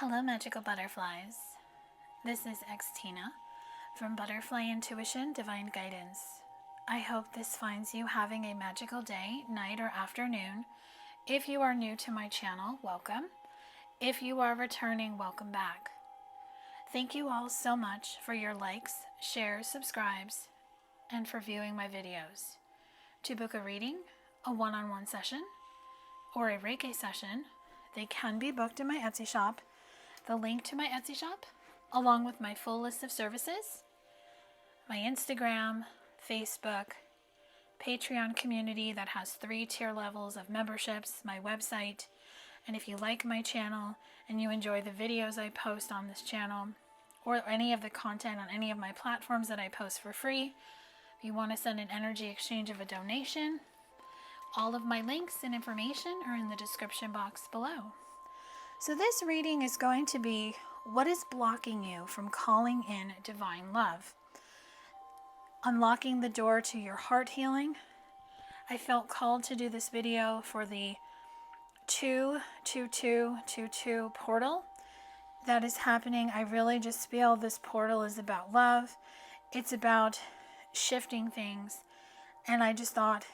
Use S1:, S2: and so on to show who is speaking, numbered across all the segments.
S1: Hello, magical butterflies. This is Tina from Butterfly Intuition Divine Guidance. I hope this finds you having a magical day, night, or afternoon. If you are new to my channel, welcome. If you are returning, welcome back. Thank you all so much for your likes, shares, subscribes, and for viewing my videos. To book a reading, a one-on-one session, or a Reiki session, they can be booked in my Etsy shop. The link to my Etsy shop, along with my full list of services, my Instagram, Facebook, Patreon community that has 3 tier levels of memberships, my website, and if you like my channel and you enjoy the videos I post on this channel, or any of the content on any of my platforms that I post for free, if you want to send an energy exchange of a donation, all of my links and information are in the description box below. So this reading is going to be what is blocking you from calling in divine love. Unlocking the door to your heart healing. I felt called to do this video for the 22222 portal that is happening. I really just feel this portal is about love. It's about shifting things. And I just thought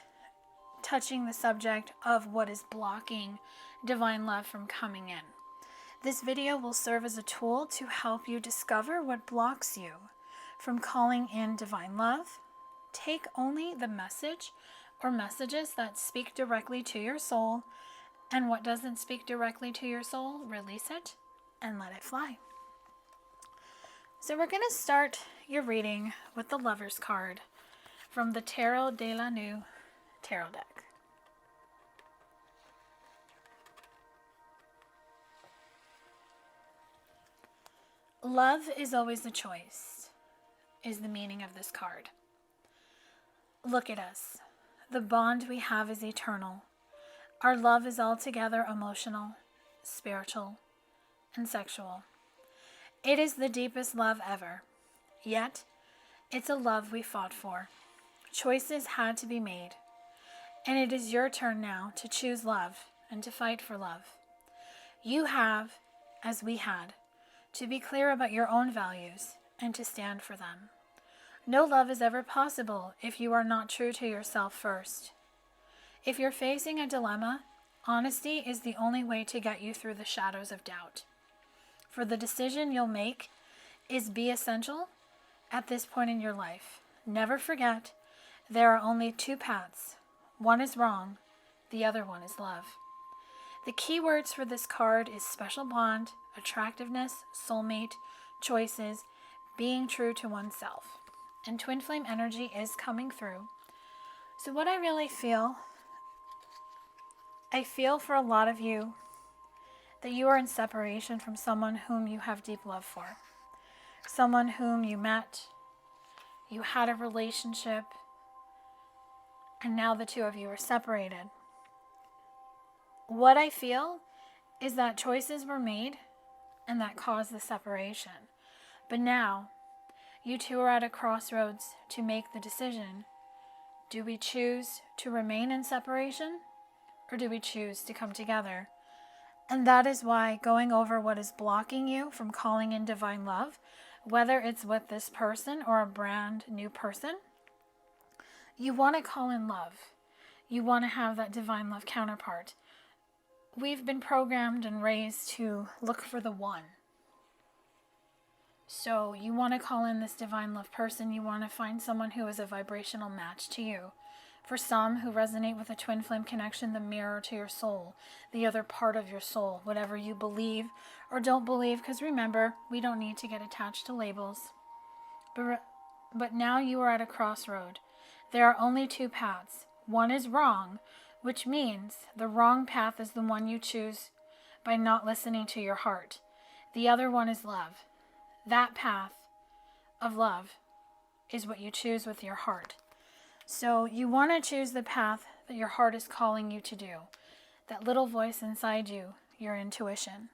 S1: touching the subject of what is blocking divine love from coming in. This video will serve as a tool to help you discover what blocks you from calling in divine love. Take only the message or messages that speak directly to your soul, and what doesn't speak directly to your soul, release it and let it fly. So we're going to start your reading with the Lover's card from the Tarot de la New Tarot deck. Love is always a choice, is the meaning of this card. Look at us. The bond we have is eternal. Our love is altogether emotional, spiritual, and sexual. It is the deepest love ever. Yet, it's a love we fought for. Choices had to be made. And it is your turn now to choose love and to fight for love. You have, as we had, to be clear about your own values and to stand for them. No love is ever possible if you are not true to yourself first. If you're facing a dilemma, honesty is the only way to get you through the shadows of doubt. For the decision you'll make is be essential at this point in your life. Never forget, there are only 2 paths. One is wrong, the other one is love. The key words for this card is special bond, attractiveness, soulmate, choices, being true to oneself. And twin flame energy is coming through. So what I really feel, I feel for a lot of you that you are in separation from someone whom you have deep love for. Someone whom you met, you had a relationship, and now the 2 of you are separated. What I feel is that choices were made and that caused the separation. But now, you 2 are at a crossroads to make the decision. Do we choose to remain in separation, or do we choose to come together? And that is why going over what is blocking you from calling in divine love, whether it's with this person or a brand new person, you want to call in love. You want to have that divine love counterpart. We've been programmed and raised to look for the one. So you want to call in this divine love person. You want to find someone who is a vibrational match to you. For some who resonate with a twin flame connection, the mirror to your soul, the other part of your soul, whatever you believe or don't believe, because remember, we don't need to get attached to labels. But now you are at a crossroad. There are only 2 paths. One is wrong, which means the wrong path is the one you choose by not listening to your heart. The other one is love. That path of love is what you choose with your heart. So you want to choose the path that your heart is calling you to do. That little voice inside you, your intuition.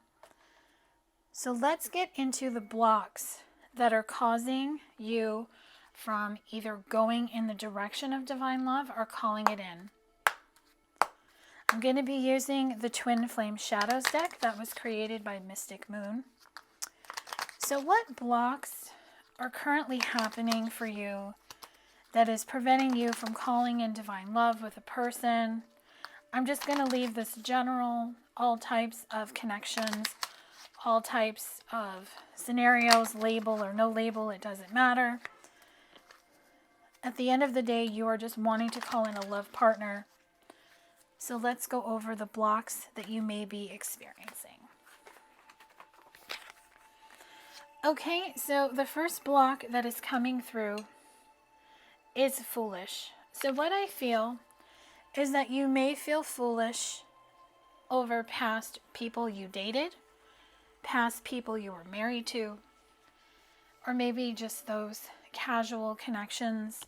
S1: So let's get into the blocks that are causing you from either going in the direction of divine love or calling it in. I'm going to be using the Twin Flame Shadows deck that was created by Mystic Moon. So what blocks are currently happening for you that is preventing you from calling in divine love with a person? I'm just going to leave this general, all types of connections, all types of scenarios, label or no label, it doesn't matter. At the end of the day, you are just wanting to call in a love partner. So let's go over the blocks that you may be experiencing. Okay, so the first block that is coming through is foolish. So what I feel is that you may feel foolish over past people you dated, past people you were married to, or maybe just those casual connections,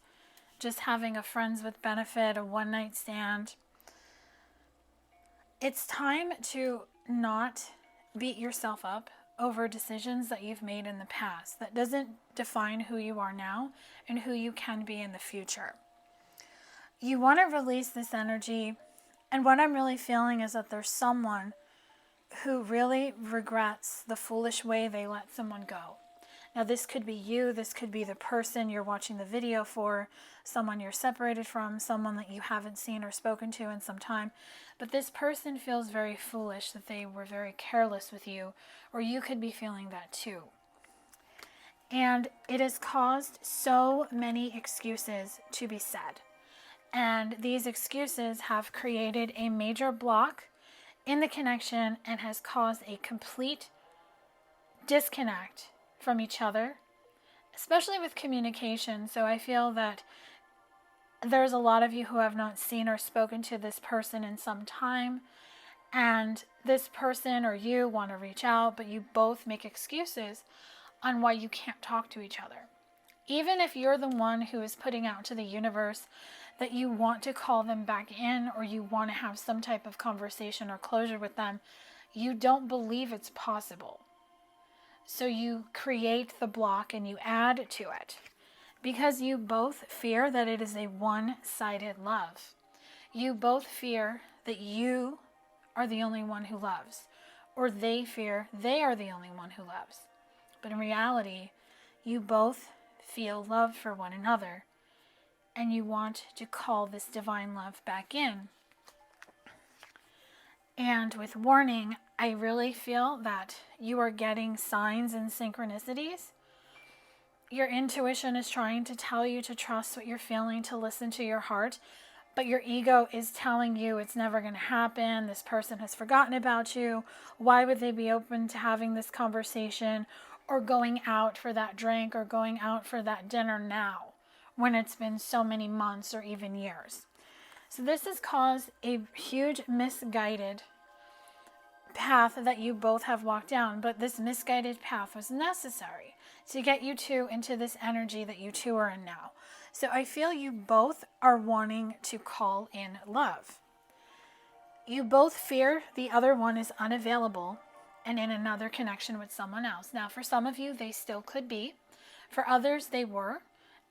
S1: just having a friends with benefit, a one-night stand. It's time to not beat yourself up over decisions that you've made in the past. That doesn't define who you are now and who you can be in the future. You want to release this energy, and what I'm really feeling is that there's someone who really regrets the foolish way they let someone go. Now, this could be you, this could be the person you're watching the video for, someone you're separated from, someone that you haven't seen or spoken to in some time. But this person feels very foolish that they were very careless with you, or you could be feeling that too. And it has caused so many excuses to be said. And these excuses have created a major block in the connection and has caused a complete disconnect from each other, especially with communication. So I feel that there's a lot of you who have not seen or spoken to this person in some time, and this person or you want to reach out, but you both make excuses on why you can't talk to each other. Even if you're the one who is putting out to the universe that you want to call them back in, or you want to have some type of conversation or closure with them, you don't believe it's possible. So you create the block and you add to it because you both fear that it is a one-sided love. You both fear that you are the only one who loves, or they fear they are the only one who loves. But in reality, you both feel love for one another and you want to call this divine love back in. And with warning, I really feel that you are getting signs and synchronicities. Your intuition is trying to tell you to trust what you're feeling, to listen to your heart, but your ego is telling you it's never going to happen. This person has forgotten about you. Why would they be open to having this conversation or going out for that drink or going out for that dinner now when it's been so many months or even years? So this has caused a huge misguided path that you both have walked down, but this misguided path was necessary to get you two into this energy that you two are in now. So I feel you both are wanting to call in love. You both fear the other one is unavailable and in another connection with someone else. Now, for some of you, they still could be. For others, they were,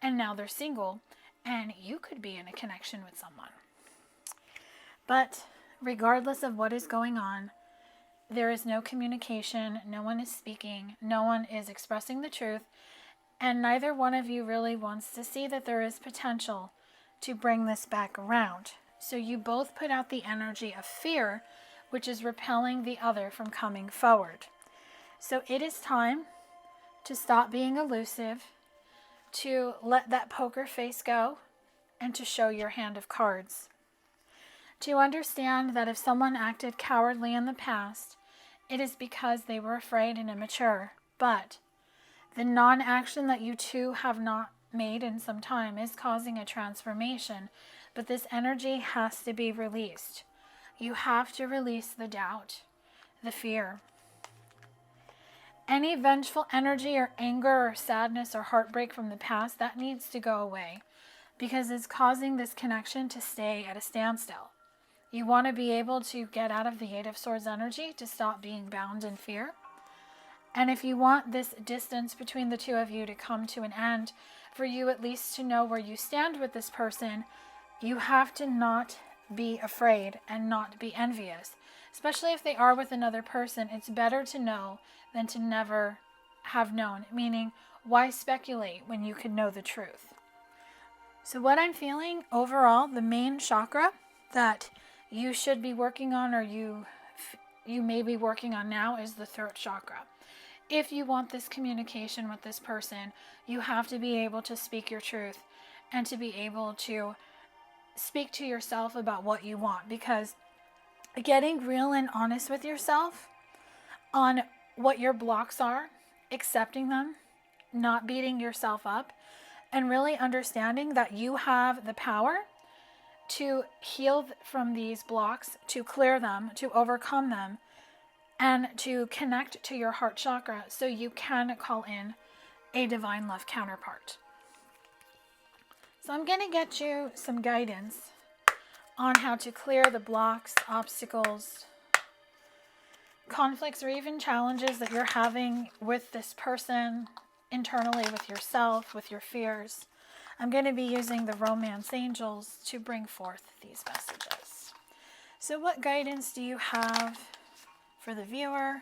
S1: and now they're single, and you could be in a connection with someone. But regardless of what is going on, there is no communication, no one is speaking, no one is expressing the truth, and neither one of you really wants to see that there is potential to bring this back around. So you both put out the energy of fear, which is repelling the other from coming forward. So it is time to stop being elusive, to let that poker face go, and to show your hand of cards. To understand that if someone acted cowardly in the past, it is because they were afraid and immature. But the non-action that you two have not made in some time is causing a transformation. But this energy has to be released. You have to release the doubt, the fear. Any vengeful energy or anger or sadness or heartbreak from the past, that needs to go away because it's causing this connection to stay at a standstill. You want to be able to get out of the Eight of Swords energy to stop being bound in fear. And if you want this distance between the two of you to come to an end, for you at least to know where you stand with this person, you have to not be afraid and not be envious. Especially if they are with another person, it's better to know than to never have known. Meaning, why speculate when you could know the truth? So what I'm feeling overall, the main chakra that you should be working on, or you may be working on now, is the throat chakra. If you want this communication with this person, you have to be able to speak your truth and to be able to speak to yourself about what you want, because getting real and honest with yourself on what your blocks are, accepting them, not beating yourself up, and really understanding that you have the power to heal from these blocks, to clear them, to overcome them, and to connect to your heart chakra so you can call in a divine love counterpart. So I'm going to get you some guidance on how to clear the blocks, obstacles, conflicts, or even challenges that you're having with this person, internally with yourself, with your fears. I'm going to be using the romance angels to bring forth these messages. So what guidance do you have for the viewer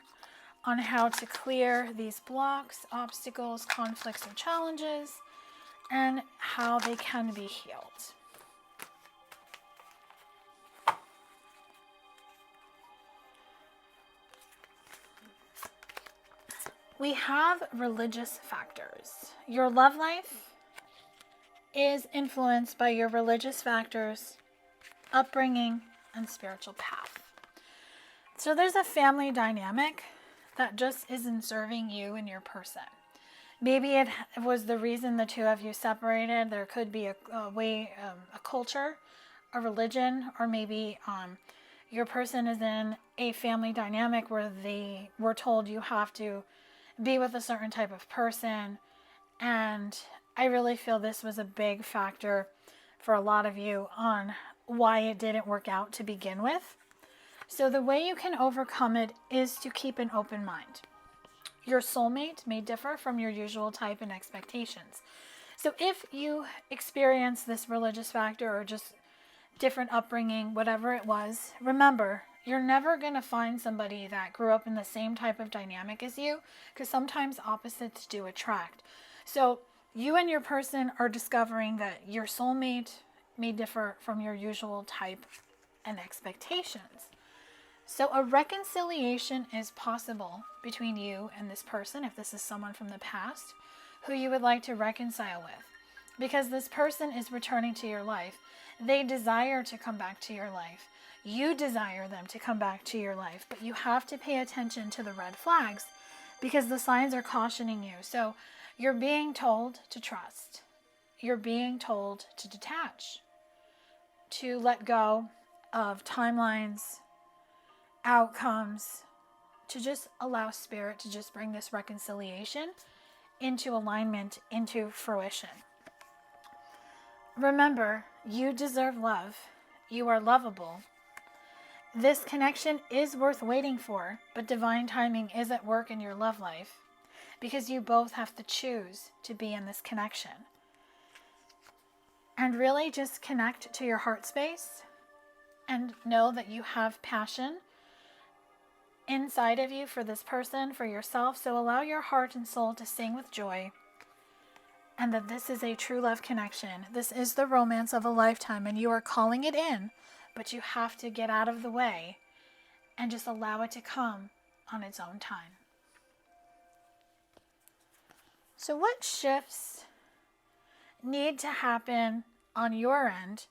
S1: on how to clear these blocks, obstacles, conflicts, or challenges, and how they can be healed? We have religious factors. Your love life is influenced by your religious factors, upbringing, and spiritual path. So there's a family dynamic that just isn't serving you and your person. Maybe it was the reason the two of you separated. There could be a culture, a religion, or maybe your person is in a family dynamic where they were told you have to be with a certain type of person. And I really feel this was a big factor for a lot of you on why it didn't work out to begin with. So the way you can overcome it is to keep an open mind. Your soulmate may differ from your usual type and expectations. So if you experience this religious factor or just different upbringing, whatever it was, remember, you're never going to find somebody that grew up in the same type of dynamic as you, because sometimes opposites do attract. So you and your person are discovering that your soulmate may differ from your usual type and expectations. So a reconciliation is possible between you and this person, if this is someone from the past who you would like to reconcile with, because this person is returning to your life. They desire to come back to your life. You desire them to come back to your life, but you have to pay attention to the red flags because the signs are cautioning you. So you're being told to trust. You're being told to detach, to let go of timelines, outcomes, to just allow spirit to just bring this reconciliation into alignment, into fruition. Remember, you deserve love. You are lovable. This connection is worth waiting for, but divine timing is at work in your love life because you both have to choose to be in this connection. And really just connect to your heart space and know that you have passion inside of you for this person, for yourself. So allow your heart and soul to sing with joy, and that this is a true love connection. This is the romance of a lifetime, and you are calling it in, but you have to get out of the way and just allow it to come on its own time. So what shifts need to happen on your end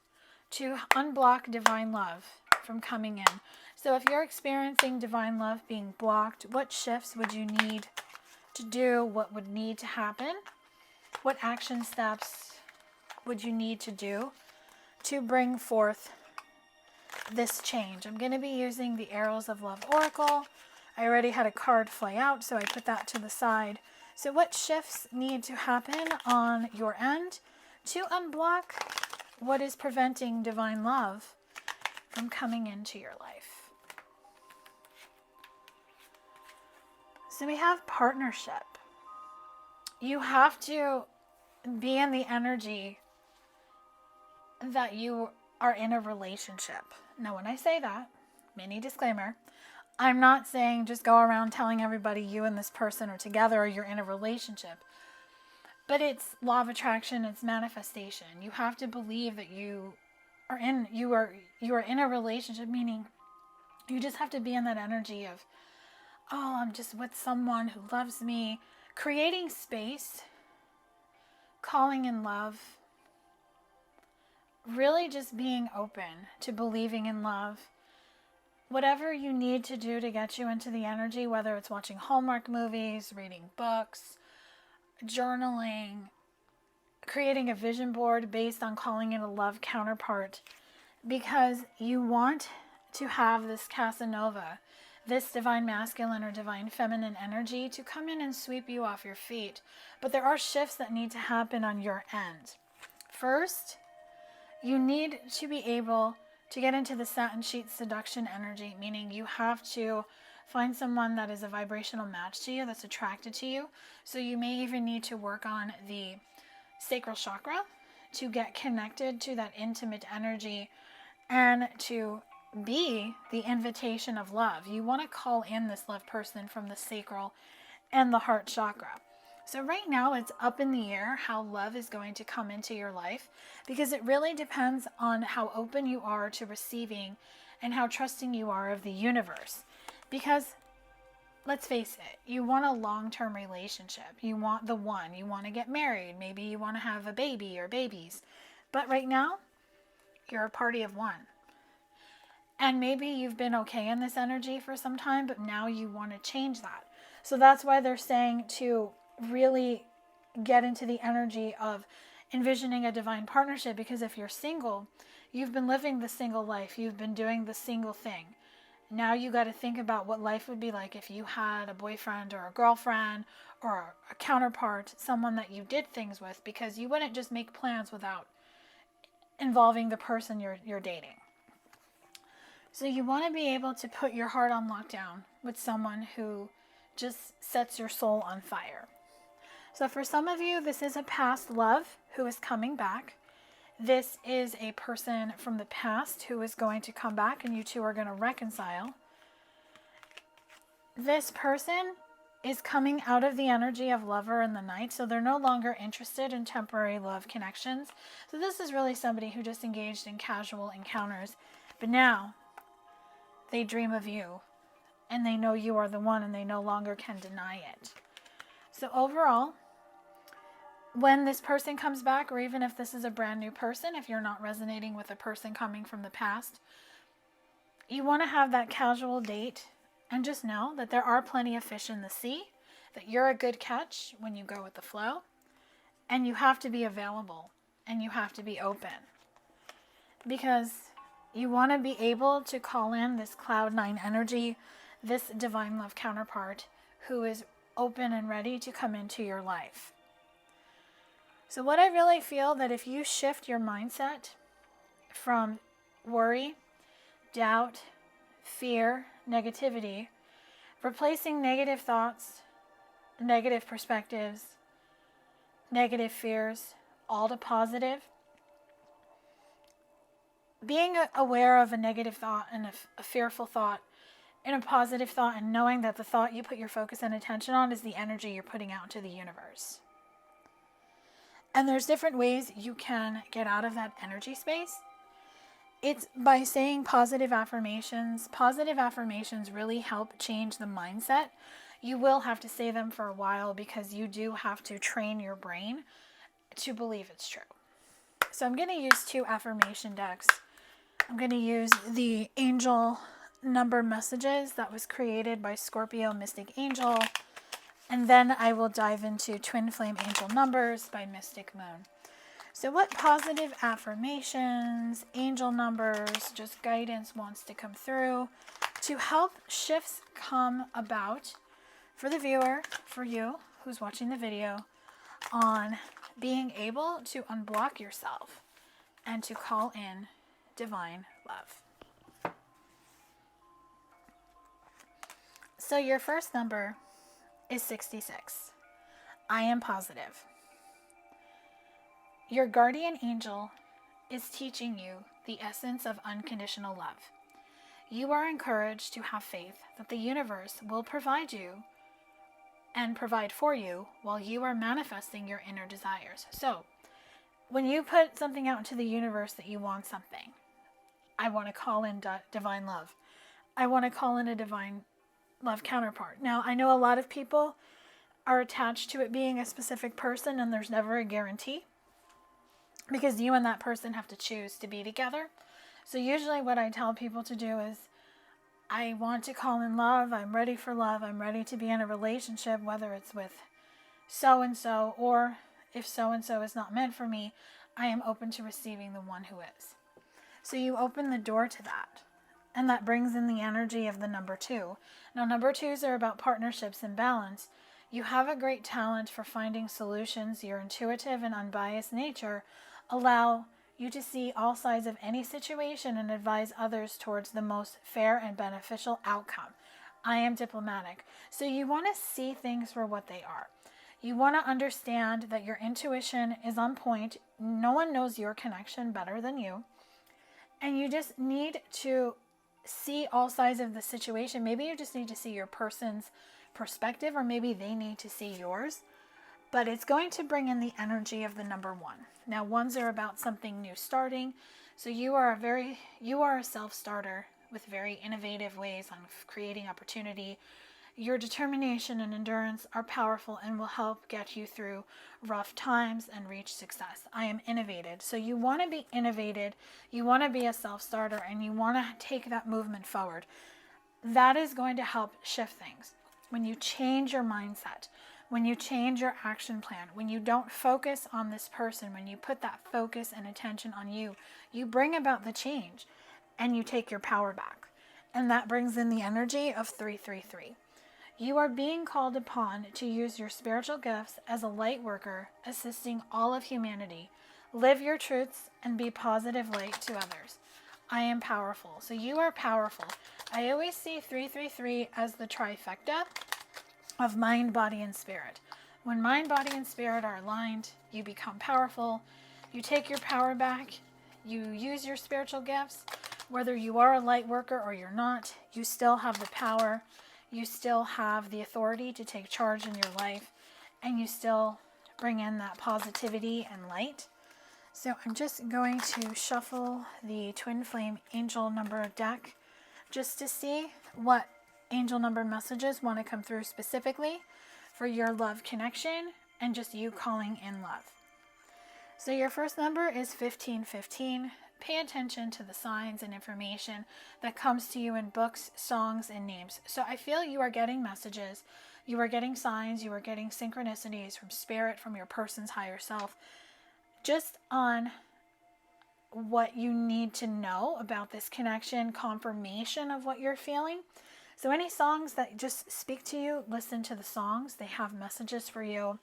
S1: to unblock divine love from coming in? So if you're experiencing divine love being blocked, what shifts would you need to do? What would need to happen? What action steps would you need to do to bring forth this change? I'm going to be using the Arrows of Love Oracle. I already had a card fly out, so I put that to the side. So what shifts need to happen on your end to unblock what is preventing divine love from coming into your life? So we have partnership. You have to be in the energy that you are in a relationship. Now, when I say that, mini disclaimer, I'm not saying just go around telling everybody you and this person are together or you're in a relationship. But it's law of attraction, it's manifestation. You have to believe that you are in a relationship, meaning you just have to be in that energy of, oh, I'm just with someone who loves me, creating space, calling in love, really just being open to believing in love. Whatever you need to do to get you into the energy, whether it's watching Hallmark movies, reading books, journaling, creating a vision board based on calling in a love counterpart, because you want to have this Casanova, this divine masculine or divine feminine energy to come in and sweep you off your feet. But there are shifts that need to happen on your end. First, you need to be able to get into the satin sheet seduction energy, meaning you have to find someone that is a vibrational match to you, that's attracted to you. So you may even need to work on the sacral chakra to get connected to that intimate energy and to be the invitation of love. You want to call in this love person from the sacral and the heart chakra. So right now it's up in the air how love is going to come into your life, because it really depends on how open you are to receiving and how trusting you are of the universe. Because let's face it, you want a long-term relationship. You want the one. You want to get married. Maybe you want to have a baby or babies. But right now, you're a party of one. And maybe you've been okay in this energy for some time, but now you want to change that. So that's why they're saying to really get into the energy of envisioning a divine partnership, because if you're single, you've been living the single life. You've been doing the single thing. Now you got to think about what life would be like if you had a boyfriend or a girlfriend or a counterpart, someone that you did things with, because you wouldn't just make plans without involving the person you're dating. So you want to be able to put your heart on lockdown with someone who just sets your soul on fire. So for some of you, this is a past love who is coming back. This is a person from the past who is going to come back and you two are going to reconcile. This person is coming out of the energy of lover in the night, so they're no longer interested in temporary love connections. So this is really somebody who just engaged in casual encounters, but now they dream of you and they know you are the one and they no longer can deny it. So overall, when this person comes back, or even if this is a brand new person, if you're not resonating with a person coming from the past, you want to have that casual date and just know that there are plenty of fish in the sea, that you're a good catch when you go with the flow, and you have to be available and you have to be open, because you want to be able to call in this cloud nine energy, this divine love counterpart who is open and ready to come into your life. So what I really feel that if you shift your mindset from worry, doubt, fear, negativity, replacing negative thoughts, negative perspectives, negative fears, all to positive, being aware of a negative thought and a fearful thought and a positive thought, and knowing that the thought you put your focus and attention on is the energy you're putting out into the universe. And there's different ways you can get out of that energy space. It's by saying positive affirmations. Positive affirmations really help change the mindset. You will have to say them for a while because you do have to train your brain to believe it's true. So I'm going to use 2 affirmation decks. I'm going to use the angel number messages that was created by Scorpio Mystic Angel. And then I will dive into Twin Flame Angel Numbers by Mystic Moon. So what positive affirmations, angel numbers, just guidance wants to come through to help shifts come about for the viewer, for you who's watching the video, on being able to unblock yourself and to call in divine love. So your first number is 66. I am positive. Your guardian angel is teaching you the essence of unconditional love. You are encouraged to have faith that the universe will provide you and provide for you while you are manifesting your inner desires. So, when you put something out into the universe that you want something, I want to call in divine love. I want to call in a divine love counterpart. Now, I know a lot of people are attached to it being a specific person, and there's never a guarantee because you and that person have to choose to be together. So usually what I tell people to do is, I want to call in love. I'm ready for love. I'm ready to be in a relationship, whether it's with so-and-so, or if so-and-so is not meant for me, I am open to receiving the one who is. So you open the door to that. And that brings in the energy of the number 2. Now, number 2s are about partnerships and balance. You have a great talent for finding solutions. Your intuitive and unbiased nature allow you to see all sides of any situation and advise others towards the most fair and beneficial outcome. I am diplomatic. So you want to see things for what they are. You want to understand that your intuition is on point. No one knows your connection better than you. And you just need to see all sides of the situation. Maybe you just need to see your person's perspective, or maybe they need to see yours. But it's going to bring in the energy of the number 1. Now, 1s are about something new starting. So you are a self-starter with very innovative ways on creating opportunity. Your determination and endurance are powerful and will help get you through rough times and reach success. I am innovative. So you want to be innovated, you want to be a self-starter, and you want to take that movement forward. That is going to help shift things. When you change your mindset, when you change your action plan, when you don't focus on this person, when you put that focus and attention on you, you bring about the change and you take your power back. And that brings in the energy of 333. You are being called upon to use your spiritual gifts as a light worker, assisting all of humanity. Live your truths and be positive light to others. I am powerful. So you are powerful. I always see 333 as the trifecta of mind, body, and spirit. When mind, body, and spirit are aligned, you become powerful. You take your power back. You use your spiritual gifts. Whether you are a light worker or you're not, you still have the power. You still have the authority to take charge in your life. And you still bring in that positivity and light. So I'm just going to shuffle the Twin Flame Angel Number deck just to see what angel number messages want to come through specifically for your love connection and just you calling in love. So your first number is 1515. Pay attention to the signs and information that comes to you in books, songs, and names. So I feel you are getting messages, you are getting signs, you are getting synchronicities from spirit, from your person's higher self, just on what you need to know about this connection, confirmation of what you're feeling. So any songs that just speak to you, listen to the songs. They have messages for you.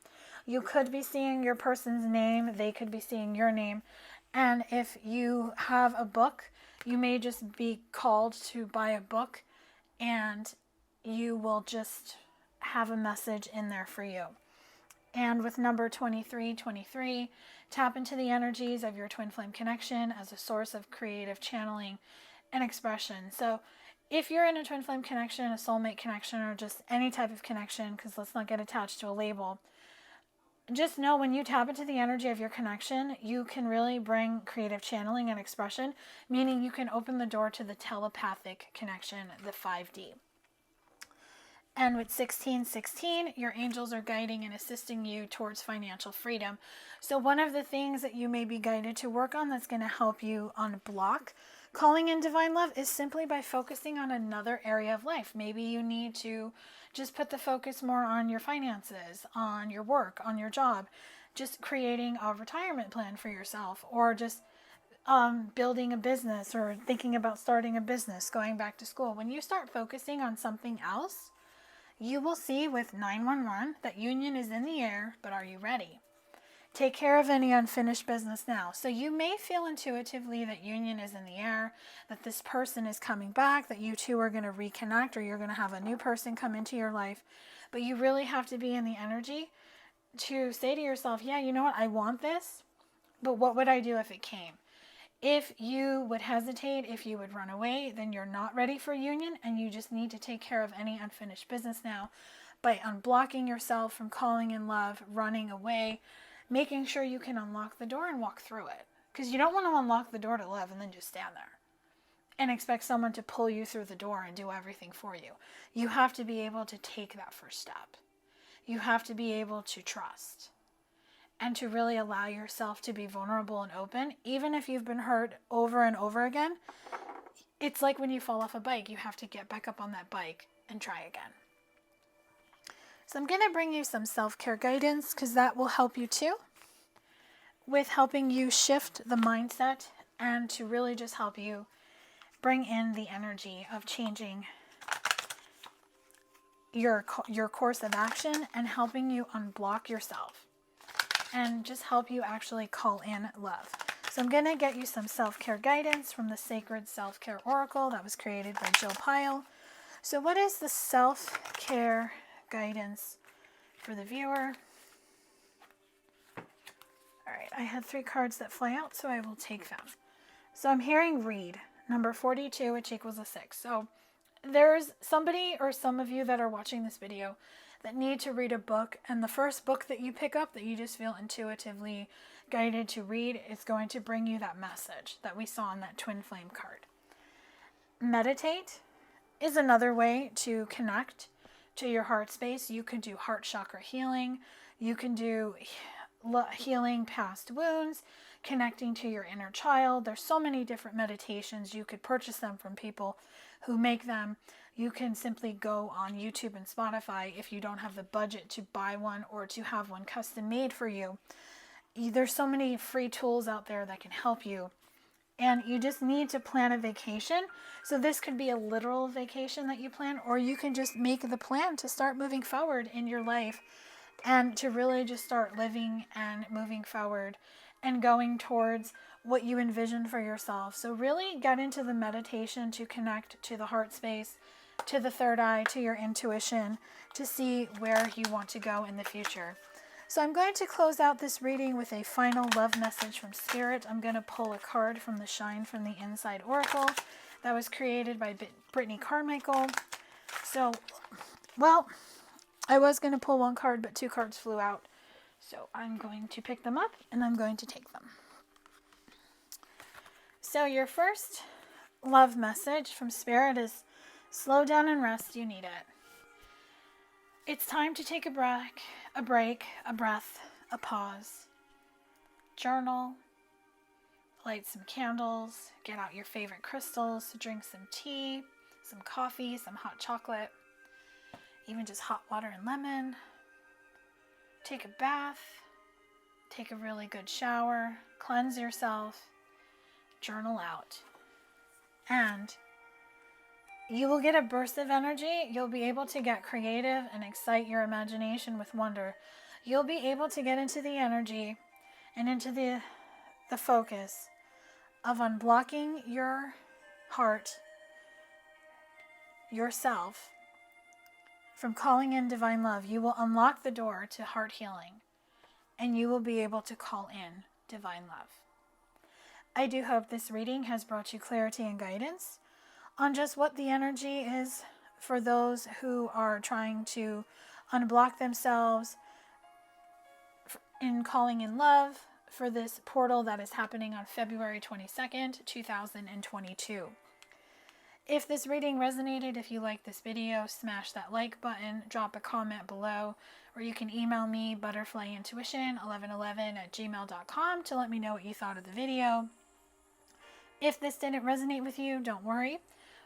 S1: You could be seeing your person's name. They could be seeing your name. And if you have a book, you may just be called to buy a book and you will just have a message in there for you. And with number 2323, tap into the energies of your twin flame connection as a source of creative channeling and expression. So if you're in a twin flame connection, a soulmate connection, or just any type of connection, because let's not get attached to a label, just know when you tap into the energy of your connection, you can really bring creative channeling and expression, meaning you can open the door to the telepathic connection, the 5D. And with 1616, your angels are guiding and assisting you towards financial freedom. So one of the things that you may be guided to work on that's going to help you unblock calling in divine love is simply by focusing on another area of life. Maybe you need to just put the focus more on your finances, on your work, on your job, just creating a retirement plan for yourself, or just building a business, or thinking about starting a business, going back to school. When you start focusing on something else, you will see with 911 that union is in the air, but are you ready? Take care of any unfinished business now. So you may feel intuitively that union is in the air, that this person is coming back, that you two are going to reconnect, or you're going to have a new person come into your life. But you really have to be in the energy to say to yourself, yeah, you know what? I want this, but what would I do if it came? If you would hesitate, if you would run away, then you're not ready for union, and you just need to take care of any unfinished business now by unblocking yourself from calling in love, running away, making sure you can unlock the door and walk through it. Because you don't want to unlock the door to love and then just stand there and expect someone to pull you through the door and do everything for you. You have to be able to take that first step. You have to be able to trust and to really allow yourself to be vulnerable and open. Even if you've been hurt over and over again, it's like when you fall off a bike, you have to get back up on that bike and try again. So I'm going to bring you some self-care guidance, because that will help you too, with helping you shift the mindset and to really just help you bring in the energy of changing your course of action and helping you unblock yourself and just help you actually call in love. So I'm going to get you some self-care guidance from the Sacred Self-Care Oracle that was created by Jill Pyle. So what is the self-care guidance for the viewer? All right, I had 3 cards that fly out, so I will take them. So I'm hearing read, number 42, which equals a 6. So there's somebody or some of you that are watching this video that need to read a book, and the first book that you pick up that you just feel intuitively guided to read is going to bring you that message that we saw on that twin flame card. Meditate is another way to connect to your heart space. You can do heart chakra healing. You can do healing past wounds, connecting to your inner child. There's so many different meditations. You could purchase them from people who make them. You can simply go on YouTube and Spotify if you don't have the budget to buy one or to have one custom made for you. There's so many free tools out there that can help you. And you just need to plan a vacation. So this could be a literal vacation that you plan, or you can just make the plan to start moving forward in your life and to really just start living and moving forward and going towards what you envision for yourself. So really get into the meditation to connect to the heart space, to the third eye, to your intuition, to see where you want to go in the future. So I'm going to close out this reading with a final love message from Spirit. I'm going to pull a card from the Shine from the Inside Oracle that was created by Brittany Carmichael. So, well, I was going to pull 1 card, but 2 cards flew out. So I'm going to pick them up and I'm going to take them. So your first love message from Spirit is slow down and rest. You need it. It's time to take a break, a breath, a pause. Journal, light some candles, get out your favorite crystals, drink some tea, some coffee, some hot chocolate, even just hot water and lemon. Take a bath, take a really good shower, cleanse yourself, journal out. And you will get a burst of energy. You'll be able to get creative and excite your imagination with wonder. You'll be able to get into the energy and into the focus of unblocking your heart, yourself, from calling in divine love. You will unlock the door to heart healing, and you will be able to call in divine love. I do hope this reading has brought you clarity and guidance on just what the energy is for those who are trying to unblock themselves in calling in love for this portal that is happening on February 22nd, 2022. If this reading resonated, if you liked this video, smash that like button, drop a comment below, or you can email me butterflyintuition1111@gmail.com to let me know what you thought of the video. If this didn't resonate with you, don't worry.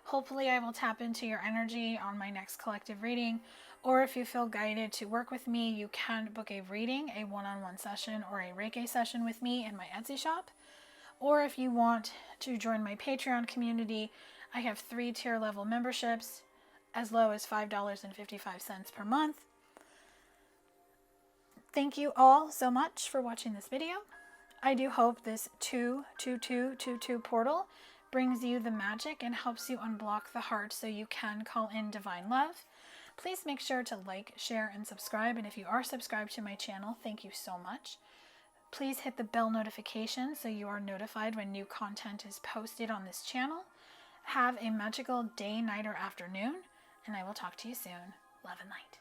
S1: Hopefully I will tap into your energy on my next collective reading, or if you feel guided to work with me, you can book a reading, a one-on-one session, or a Reiki session with me in my Etsy shop. Or if you want to join my Patreon community, I have 3 tier level memberships as low as $5.55 per month. Thank you all so much for watching this video. I do hope this 22222 portal brings you the magic and helps you unblock the heart so you can call in divine love. Please make sure to like, share, and subscribe. And if you are subscribed to my channel, thank you so much. Please hit the bell notification so you are notified when new content is posted on this channel. Have a magical day, night, or afternoon, and I will talk to you soon. Love and light.